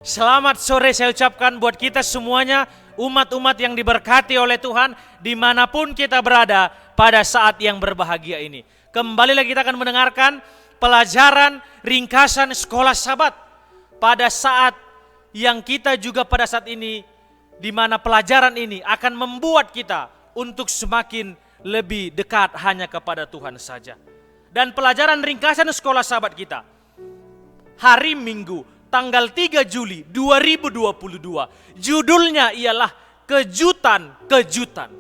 Selamat sore saya ucapkan buat kita semuanya, umat-umat yang diberkati oleh Tuhan, dimanapun kita berada pada saat yang berbahagia ini. Kembali lagi kita akan mendengarkan pelajaran ringkasan sekolah Sabat pada saat yang kita juga pada saat ini, di mana pelajaran ini akan membuat kita untuk semakin lebih dekat hanya kepada Tuhan saja. Dan pelajaran ringkasan sekolah Sabat kita, hari Minggu, tanggal 3 Juli 2022. Judulnya ialah kejutan-kejutan.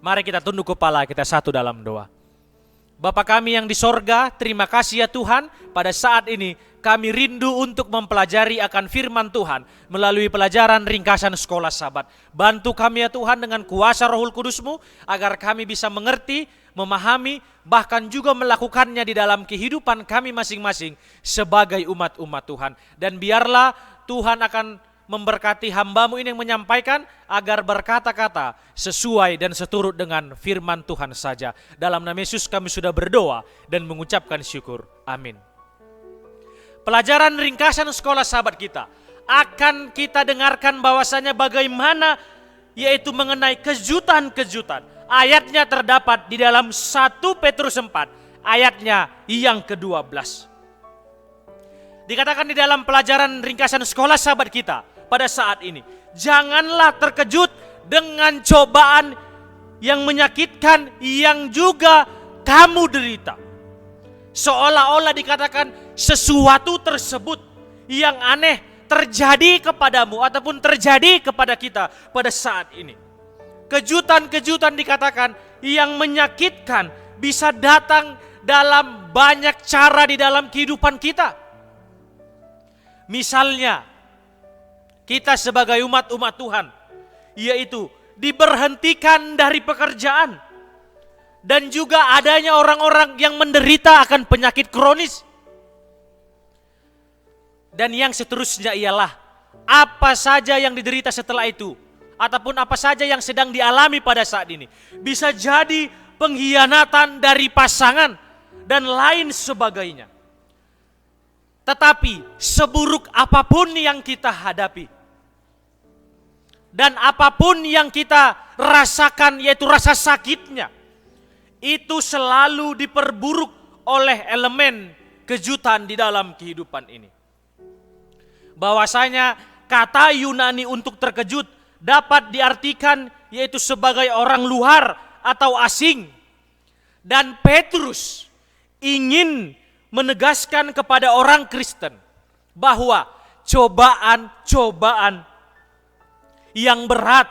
Mari kita tunduk kepala kita satu dalam doa. Bapa kami yang di sorga, terima kasih ya Tuhan, pada saat ini kami rindu untuk mempelajari akan firman Tuhan melalui pelajaran ringkasan sekolah Sabat. Bantu kami ya Tuhan dengan kuasa Roh Kudus-Mu agar kami bisa mengerti, memahami, bahkan juga melakukannya di dalam kehidupan kami masing-masing sebagai umat-umat Tuhan. Dan biarlah Tuhan akan memberkati hamba-Mu ini yang menyampaikan agar berkata-kata sesuai dan seturut dengan firman Tuhan saja. Dalam nama Yesus kami sudah berdoa dan mengucapkan syukur. Amin. Pelajaran ringkasan sekolah Sabat kita akan kita dengarkan bahwasanya bagaimana, yaitu mengenai kejutan-kejutan. Ayatnya terdapat di dalam 1 Petrus 4 ayatnya yang ke-12. Dikatakan di dalam pelajaran ringkasan sekolah Sabat kita pada saat ini, janganlah terkejut dengan cobaan yang menyakitkan yang juga kamu derita. Seolah-olah dikatakan sesuatu tersebut yang aneh terjadi kepadamu ataupun terjadi kepada kita pada saat ini. Kejutan-kejutan dikatakan yang menyakitkan bisa datang dalam banyak cara di dalam kehidupan kita. Misalnya, kita sebagai umat-umat Tuhan, yaitu diberhentikan dari pekerjaan, dan juga adanya orang-orang yang menderita akan penyakit kronis. Dan yang seterusnya ialah apa saja yang diderita setelah itu, ataupun apa saja yang sedang dialami pada saat ini. Bisa jadi pengkhianatan dari pasangan dan lain sebagainya. Tetapi seburuk apapun yang kita hadapi dan apapun yang kita rasakan, yaitu rasa sakitnya, itu selalu diperburuk oleh elemen kejutan di dalam kehidupan ini. Bahwasanya kata Yunani untuk terkejut dapat diartikan yaitu sebagai orang luar atau asing. Dan Petrus ingin menegaskan kepada orang Kristen bahwa cobaan-cobaan yang berat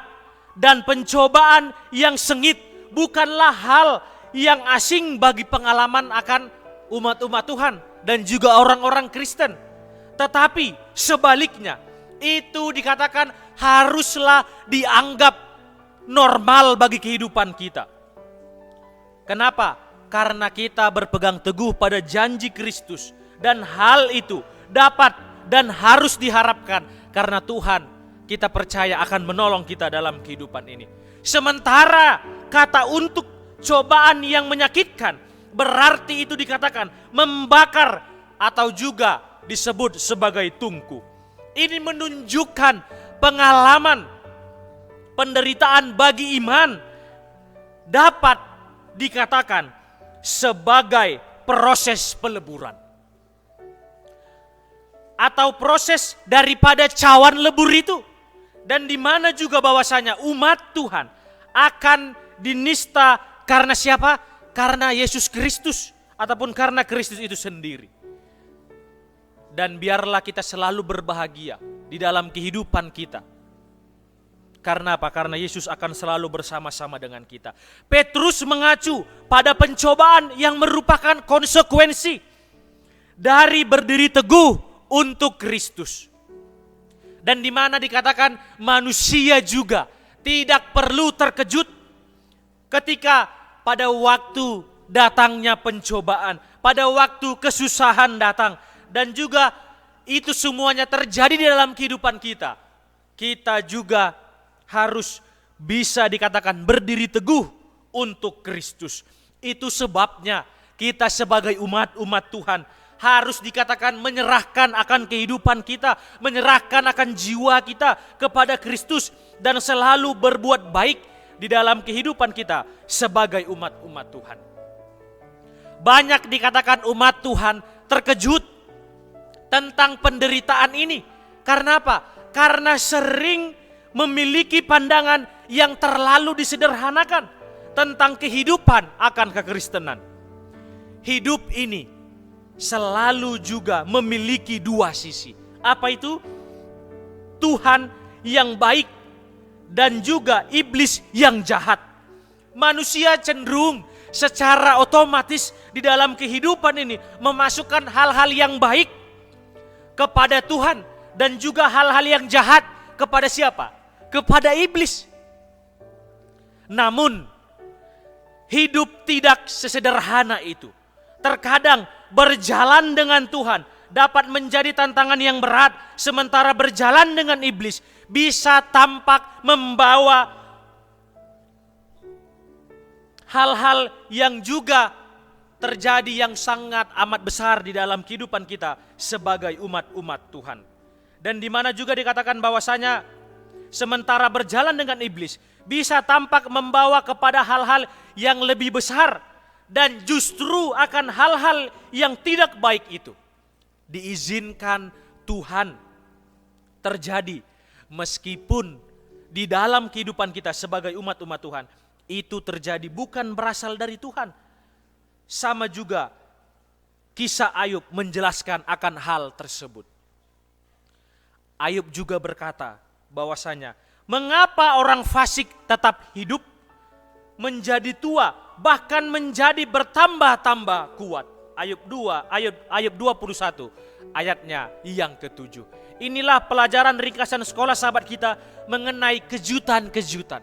dan pencobaan yang sengit bukanlah hal yang asing bagi pengalaman akan umat-umat Tuhan dan juga orang-orang Kristen. Tetapi sebaliknya, itu dikatakan haruslah dianggap normal bagi kehidupan kita. Kenapa? Karena kita berpegang teguh pada janji Kristus, dan hal itu dapat dan harus diharapkan karena Tuhan kita percaya akan menolong kita dalam kehidupan ini. Sementara kata untuk cobaan yang menyakitkan berarti itu dikatakan membakar atau juga disebut sebagai tungku. Ini menunjukkan pengalaman penderitaan bagi iman dapat dikatakan sebagai proses peleburan atau proses daripada cawan lebur itu, dan di mana juga bahwasanya umat Tuhan akan dinista karena siapa? Karena Yesus Kristus ataupun karena Kristus itu sendiri. Dan biarlah kita selalu berbahagia di dalam kehidupan kita. Karena apa? Karena Yesus akan selalu bersama-sama dengan kita. Petrus mengacu pada pencobaan yang merupakan konsekuensi dari berdiri teguh untuk Kristus. Dan di mana dikatakan manusia juga tidak perlu terkejut ketika pada waktu datangnya pencobaan, pada waktu kesusahan datang, dan juga itu semuanya terjadi di dalam kehidupan kita. Kita juga harus bisa dikatakan berdiri teguh untuk Kristus. Itu sebabnya kita sebagai umat-umat Tuhan harus dikatakan menyerahkan akan kehidupan kita, menyerahkan akan jiwa kita kepada Kristus dan selalu berbuat baik di dalam kehidupan kita sebagai umat-umat Tuhan. Banyak dikatakan umat Tuhan terkejut tentang penderitaan ini. Karena apa? Karena sering memiliki pandangan yang terlalu disederhanakan tentang kehidupan akan kekristenan. Hidup ini selalu juga memiliki dua sisi. Apa itu? Tuhan yang baik dan juga iblis yang jahat. Manusia cenderung secara otomatis di dalam kehidupan ini memasukkan hal-hal yang baik kepada Tuhan dan juga hal-hal yang jahat kepada siapa? Kepada iblis. Namun hidup tidak sesederhana itu. Terkadang berjalan dengan Tuhan dapat menjadi tantangan yang berat, sementara berjalan dengan iblis bisa tampak membawa hal-hal yang juga terjadi yang sangat amat besar di dalam kehidupan kita sebagai umat-umat Tuhan. Dan di mana juga dikatakan bahwasanya sementara berjalan dengan iblis bisa tampak membawa kepada hal-hal yang lebih besar dan justru akan hal-hal yang tidak baik itu diizinkan Tuhan terjadi meskipun di dalam kehidupan kita sebagai umat-umat Tuhan itu terjadi bukan berasal dari Tuhan. Sama juga kisah Ayub menjelaskan akan hal tersebut. Ayub juga berkata bahwasanya mengapa orang fasik tetap hidup, menjadi tua, bahkan menjadi bertambah-tambah kuat. Ayub 21 ayatnya yang ke-7. Inilah pelajaran ringkasan sekolah sahabat kita mengenai kejutan-kejutan.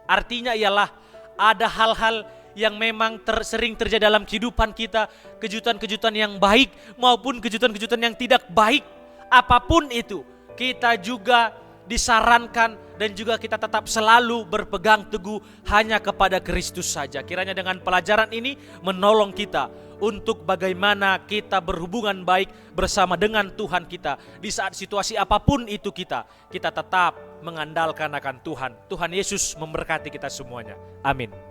Artinya ialah ada hal-hal yang memang sering terjadi dalam kehidupan kita, kejutan-kejutan yang baik maupun kejutan-kejutan yang tidak baik. Apapun itu, kita juga disarankan dan juga kita tetap selalu berpegang teguh hanya kepada Kristus saja. Kiranya dengan pelajaran ini menolong kita untuk bagaimana kita berhubungan baik bersama dengan Tuhan kita. Di saat situasi apapun itu kita tetap mengandalkan akan Tuhan. Tuhan Yesus memberkati kita semuanya. Amin.